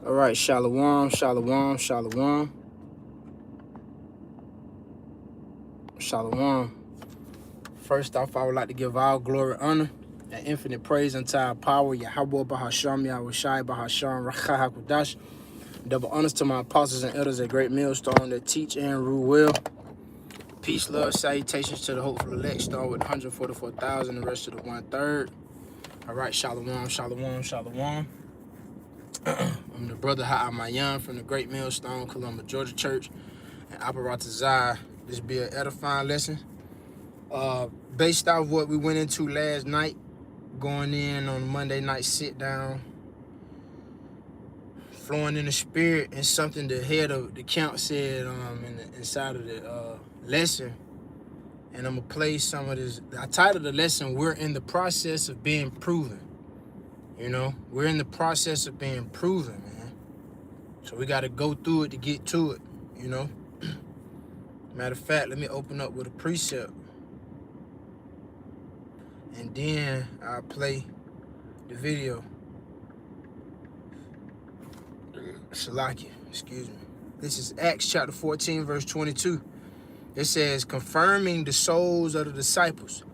All right, shalom, shalom, shalom, shalom. First off, I would like to give all glory, honor, and infinite praise unto our power, Yahweh Bahasham, Yahweh Shai Bahasham, Rakha HaKudash. Double honors to my apostles and elders at Great Millstone that teach and rule well. Peace, love, salutations to the hopeful elect, start with 144,000, the rest of the 1/3. All right, shalom, shalom, shalom. I'm the brother HAAHMAYAN from the Great Millstone, Columbia, Georgia Church, and Aparatazai. This be an edifying lesson. Based off what we went into last night, going in on Monday night sit down, flowing in the spirit, and something the head of the camp said inside of the lesson. And I'm gonna play some of this. I titled the lesson, "We're in the process of being proven." You know, we're in the process of being proven, man. So we got to go through it to get to it, you know. Matter of fact, let me open up with a precept. And then I'll play the video. Salakia, excuse me. This is Acts chapter 14, verse 22. It says, confirming the souls of the disciples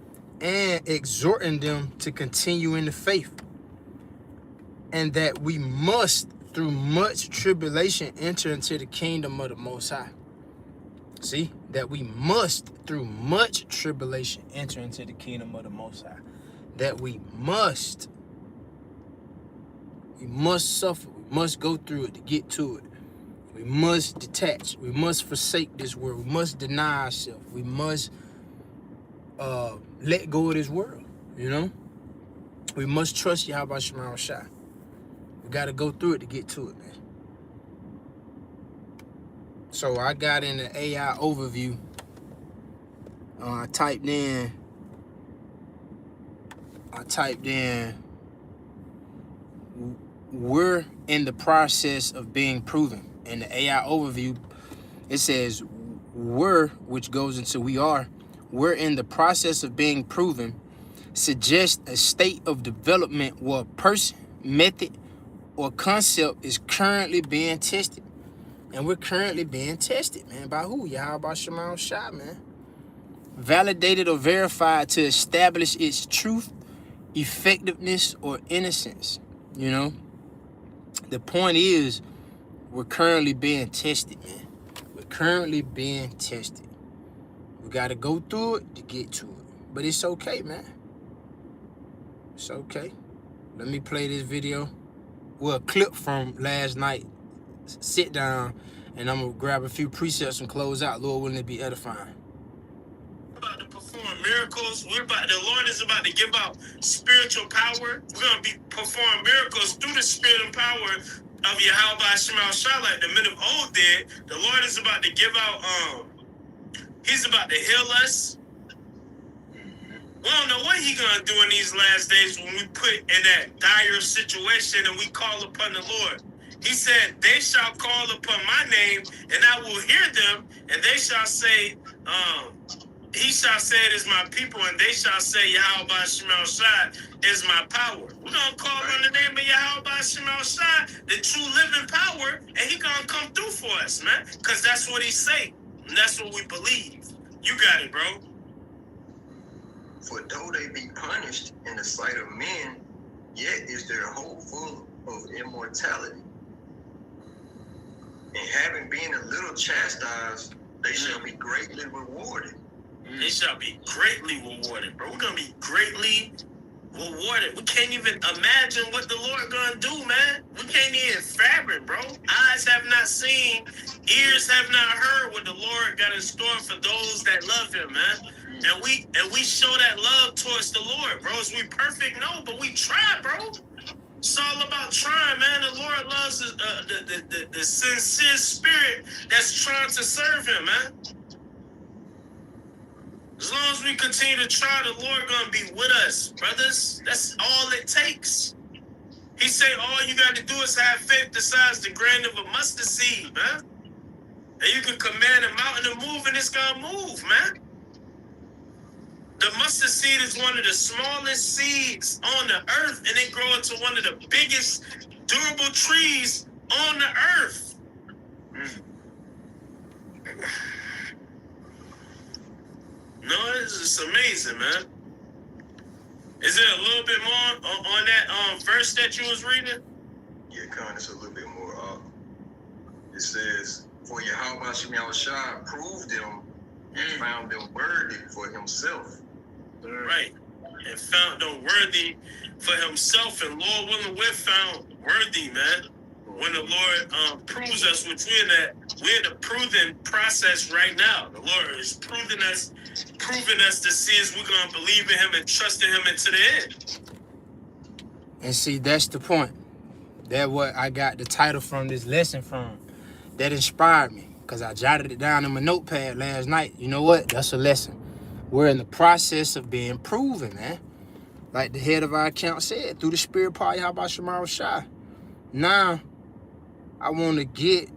and exhorting them to continue in the faith, and that we must, through much tribulation, enter into the kingdom of the Most High. See, that we must, through much tribulation, enter into the kingdom of the Most High. That we must suffer, we must go through it to get to it. We must detach, we must forsake this world, we must deny ourselves, we must let go of this world, you know? We must trust Yahweh Shema Shai. We got to go through it to get to it, man. So I got in the AI overview. I typed in, we're in the process of being proven. In the AI overview, it says, we're, which goes into we are, we're in the process of being proven, suggests a state of development where a person, method, or concept is currently being tested. And we're currently being tested, man. By who? Yahweh Shema Shai, man. Validated or verified to establish its truth, effectiveness, or innocence. You know? The point is, we're currently being tested, man. We're currently being tested. We got to go through it to get to it. But it's okay, man. It's okay. Let me play this video. Well, a clip from last night. Sit down, and I'm gonna grab a few precepts and close out. Lord, wouldn't it be edifying? We're about to perform miracles. The Lord is about to give out spiritual power. We're gonna be perform miracles through the spirit and power of Yahweh Shema Shai, like the men of old did. The Lord is about to give out. He's about to heal us. We don't know what He's gonna do in these last days when we put in that dire situation and we call upon the Lord. He said, they shall call upon my name, and I will hear them, and they shall say, he shall say it is my people, and they shall say, Yahweh Shema Shai is my power. We're going to call on the name of Yahweh Shema Shai, the true living power, and He going to come through for us, man, because that's what He say, and that's what we believe. You got it, bro. For though they be punished in the sight of men, yet is their hope full of immortality. And having been a little chastised, they shall be greatly rewarded. They shall be greatly rewarded, bro. We're going to be greatly rewarded. We can't even imagine what the Lord going to do, man. We can't even fathom, bro. Eyes have not seen, ears have not heard what the Lord got in store for those that love Him, man. And we show that love towards the Lord, bro. Is we perfect? No, but we try, bro. It's all about trying, man. The Lord loves the sincere spirit that's trying to serve Him, man. As long as we continue to try, the Lord gonna be with us, brothers. That's all it takes. He said all you got to do is have faith the size the grain of a mustard seed, man. And you can command a mountain to move, and it's gonna move, man. The mustard seed is one of the smallest seeds on the earth, and it grows into one of the biggest durable trees on the earth. No, it's just amazing, man. Is there a little bit more on that verse that you was reading? Yeah, Con, it's a little bit more up. It says, for Yahweh Shai proved them and found them worthy for himself. Right. And found them worthy for himself. And Lord willing, we're found worthy, man. When the Lord proves us, which we're in the proving process right now. The Lord is proving us to see if we're gonna believe in him and trust in him into the end. And see, that's the point. That's what I got the title from this lesson from. That inspired me. Because I jotted it down in my notepad last night. You know what? That's a lesson. We're in the process of being proven, man. Like the head of our account said, through the spirit power, how about Shemar Shai? Now, I want to get,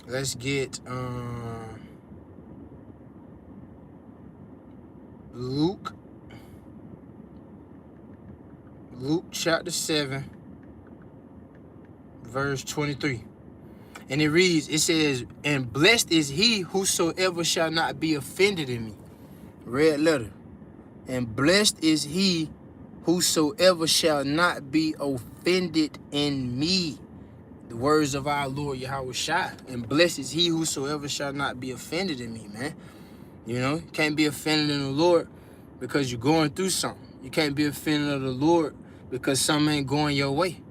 let's get Luke chapter 7, verse 23. And it reads, it says, and blessed is he whosoever shall not be offended in me. Red letter. And blessed is he whosoever shall not be offended in me. The words of our Lord Yahweh Shai. And blessed is he whosoever shall not be offended in me, man. You know, you can't be offended in the Lord because you're going through something. You can't be offended of the Lord because something ain't going your way.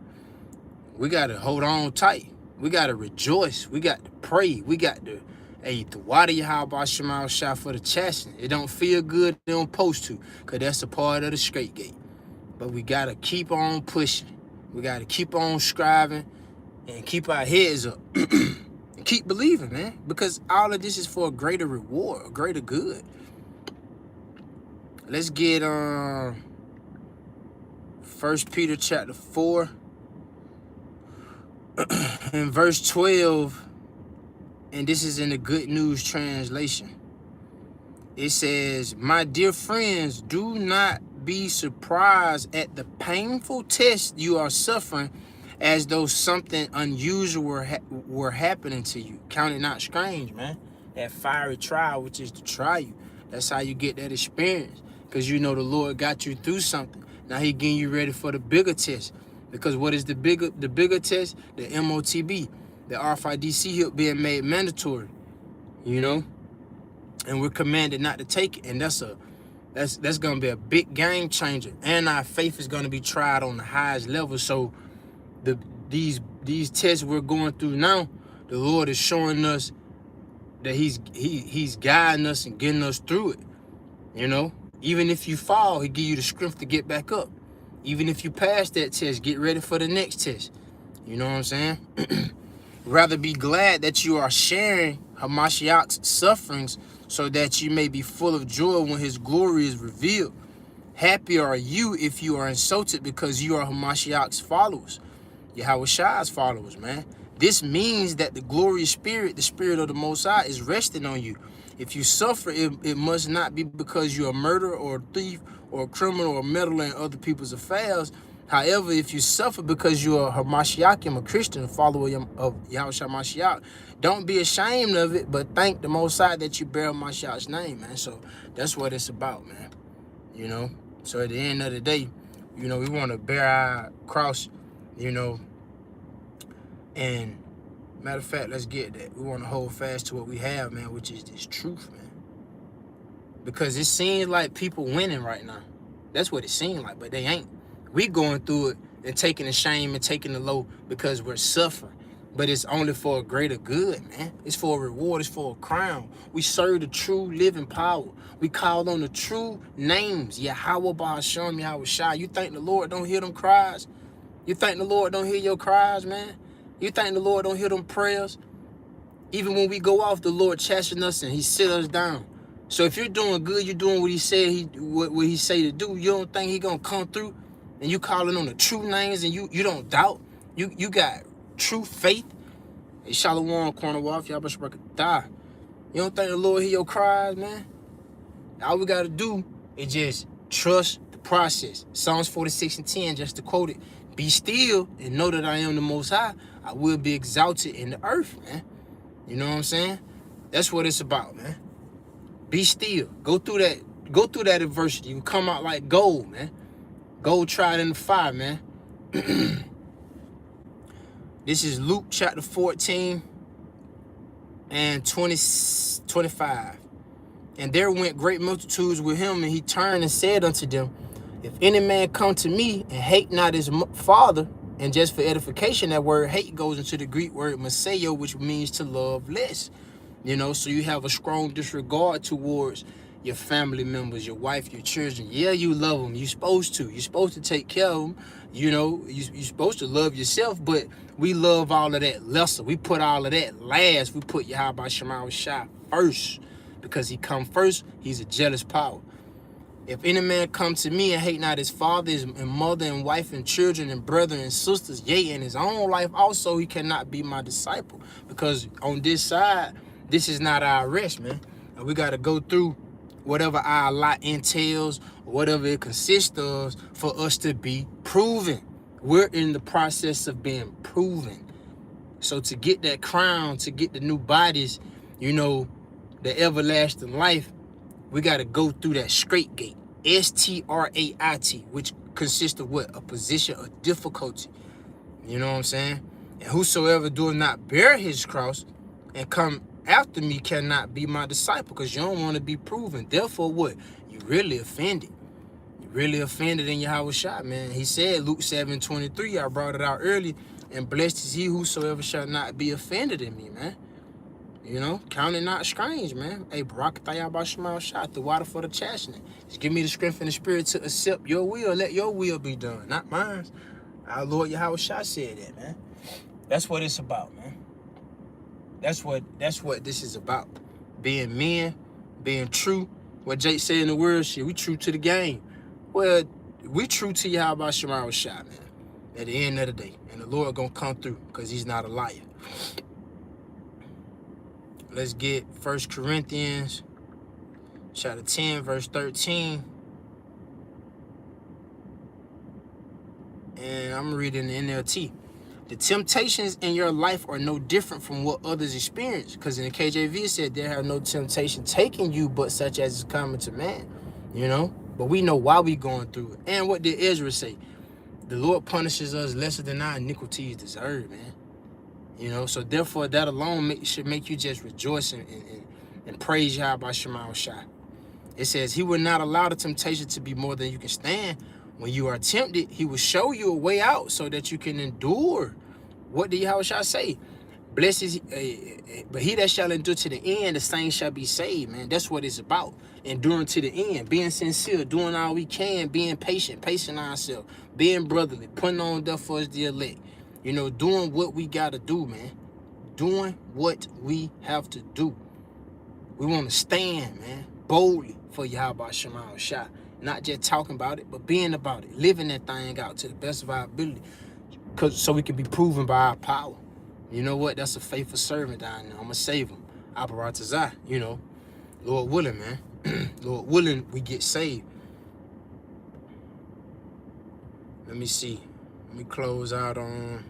We got to hold on tight. We got to rejoice. We got to pray. We got to, hey, the water Yahweh Shema Shai for the chasing. It don't feel good. It don't supposed to, because that's a part of the straight gate. But we got to keep on pushing. We got to keep on striving and keep our heads up. And keep believing, man, because all of this is for a greater reward, a greater good. Let's get 1 Peter chapter 4 and verse 12, and this is in the Good News translation. It says, my dear friends, do not be surprised at the painful test you are suffering, as though something unusual were happening to you. Count it not strange, man. That fiery trial, which is to try you. That's how you get that experience. Because you know the Lord got you through something. Now he getting you ready for the bigger test. Because what is the bigger test? The MOTB, the RFID seal being made mandatory. You know? And we're commanded not to take it. And that's gonna be a big game changer. And our faith is gonna be tried on the highest level. So these tests we're going through now, the Lord is showing us that he's guiding us and getting us through it. You know, even if you fall, he give you the strength to get back up. Even if you pass that test, get ready for the next test. You know what I'm saying? Rather be glad that you are sharing Hamashiach's sufferings, so that you may be full of joy when his glory is revealed. Happy are you if you are insulted because you are Hamashiach's followers. Yahweh Shai's followers, man. This means that the glorious spirit, the spirit of the Most High, is resting on you. If you suffer, it must not be because you're a murderer or a thief or a criminal or a meddler in other people's affairs. However, if you suffer because you're a Hamashiachim, a Christian, a follower of Yahweh Shai Mashiach, don't be ashamed of it, but thank the Most High that you bear Mashiach's name, man. So that's what it's about, man. You know? So at the end of the day, you know, we want to bear our cross, you know, and matter of fact, let's get that. We want to hold fast to what we have, man, which is this truth, man. Because it seems like people winning right now. That's what it seems like, but they ain't. We going through it and taking the shame and taking the low because we're suffering. But it's only for a greater good, man. It's for a reward. It's for a crown. We serve the true living power. We call on the true names. Yahweh Ba'ashem, Yahweh Shai. You think the Lord don't hear them cries? You think the Lord don't hear your cries, man? You think the Lord don't hear them prayers? Even when we go off, the Lord chastising us and he sit us down. So if you're doing good, you're doing what he said what he say to do, you don't think he gonna come through, and you calling on the true names and you don't doubt. You got true faith. Hey, Shalom, corner off, y'all better die. You don't think the Lord hear your cries, man? All we gotta do is just trust the process. Psalms 46:10, just to quote it, be still and know that I am the Most High. I will be exalted in the earth, man. You know what I'm saying? That's what it's about, man. Be still. Go through that adversity. You come out like gold, man. Gold tried in the fire, man. This is Luke chapter 14 and 25. And there went great multitudes with him, and he turned and said unto them, if any man come to me and hate not his father, and just for edification, that word hate goes into the Greek word maseo, which means to love less. You know, so you have a strong disregard towards your family members, your wife, your children. Yeah, you love them. You're supposed to. You're supposed to take care of them. You know, you're supposed to love yourself, but we love all of that lesser. We put all of that last. We put Yahweh Shai first, because he come first. He's a jealous power. If any man come to me and hate not his father and mother and wife and children and brethren and sisters, yea, and his own life also, he cannot be my disciple. Because on this side, this is not our rest, man. And we got to go through whatever our lot entails, or whatever it consists of, for us to be proven. We're in the process of being proven. So to get that crown, to get the new bodies, you know, the everlasting life, we got to go through that straight gate. S-T-R-A-I-T, which consists of what? A position of difficulty. You know what I'm saying? And whosoever does not bear his cross and come after me cannot be my disciple, because you don't want to be proven. Therefore, what? You really offended. You really offended in Yahweh Shai, man. He said, Luke 7:23, I brought it out early, and blessed is he whosoever shall not be offended in me, man. You know, count it not strange, man. Hey, Barakatayah Bashmal Shot, the water for the chastening. Just give me the strength and the spirit to accept your will. Let your will be done, not mine. Our Lord Yahweh Shah said that, man. That's what it's about, man. That's what this is about. Being men, being true. What Jake said in the word, shit, we true to the game. Well, we true to Yahweh Shema Shah, man. At the end of the day. And the Lord gonna come through, because he's not a liar. Let's get 1 Corinthians chapter 10, verse 13. And I'm reading the NLT. The temptations in your life are no different from what others experience. Because in the KJV it said, there have no temptation taking you but such as is common to man. You know? But we know why we going through it. And what did Ezra say? The Lord punishes us lesser than our iniquities deserve, man. You know, so therefore that alone should make you just rejoice and praise Yahweh Shema Shai. It says, he will not allow the temptation to be more than you can stand. When you are tempted, he will show you a way out so that you can endure. What did Yahweh Shai say? Blessed is, but he that shall endure to the end, the same shall be saved, man. That's what it's about. Enduring to the end, being sincere, doing all we can, being patient, pacing ourselves, being brotherly, putting on death for us the elect. You know, doing what we got to do, man. Doing what we have to do. We want to stand, man, boldly for Yahweh Shema Shai. Not just talking about it, but being about it. Living that thing out to the best of our ability. So we can be proven by our power. You know what? That's a faithful servant down there. I'm going to save him. Abaratazah, you know. Lord willing, man. Lord willing, we get saved. Let me see. Let me close out on,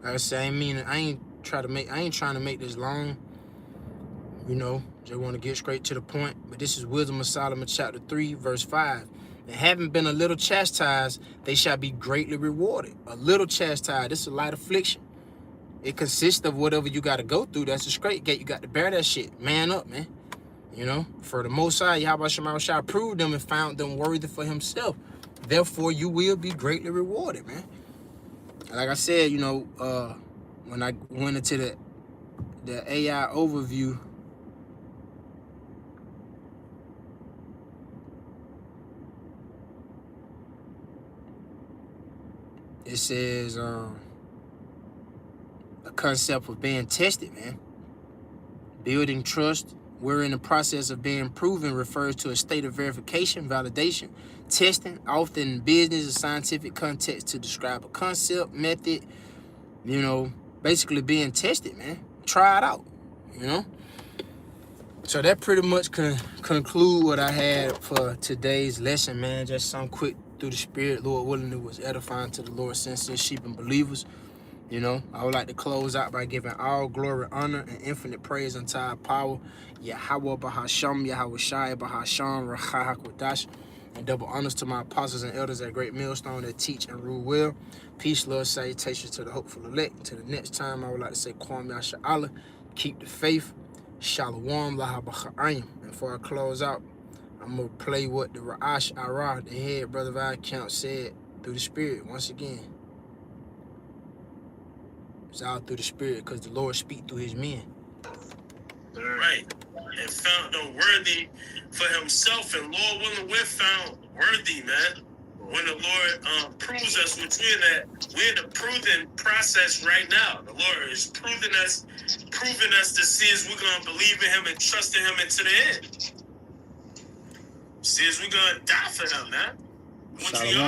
like I say, I ain't trying to make this long. You know, just want to get straight to the point. But this is Wisdom of Solomon chapter 3, verse 5. And having been a little chastised, they shall be greatly rewarded. A little chastised, this is a light affliction. It consists of whatever you got to go through. That's a straight gate. You got to bear that shit. Man up, man. You know, for the Most High, Yahweh Shema Shai proved them and found them worthy for himself. Therefore, you will be greatly rewarded, man. Like I said, you know, when I went into the AI overview, it says a concept of being tested, man. Building trust. We're in the process of being proven refers to a state of verification, validation, testing, often in business or scientific context to describe a concept, method, you know, basically being tested, man. Try it out, you know. So that pretty much conclude what I had for today's lesson, man. Just some quick through the Spirit, Lord willing, it was edifying to the Lord, sincere sheep and believers. You know, I would like to close out by giving all glory, honor, and infinite praise unto our power, Yahweh Bahasham, Yahweh Shai Bahasham, Rachahakwadash, and double honors to my apostles and elders at Great Millstone that teach and rule well. Peace, love, salutations to the hopeful elect. Until the next time, I would like to say, Kwam Yasha Allah, keep the faith, Shalom, Lahabacha'ayim. And before I close out, I'm going to play what the Ra'ash Arah, the head brother of our account, said through the Spirit once again. It's all through the Spirit because the Lord speak through his men. Right. And found them worthy for himself, and Lord willing, we're found worthy, man. When the Lord proves us, which we're in the proving process right now. The Lord is proving us to see if we're gonna believe in him and trust in him into the end. See if we're gonna die for him, man. What you got?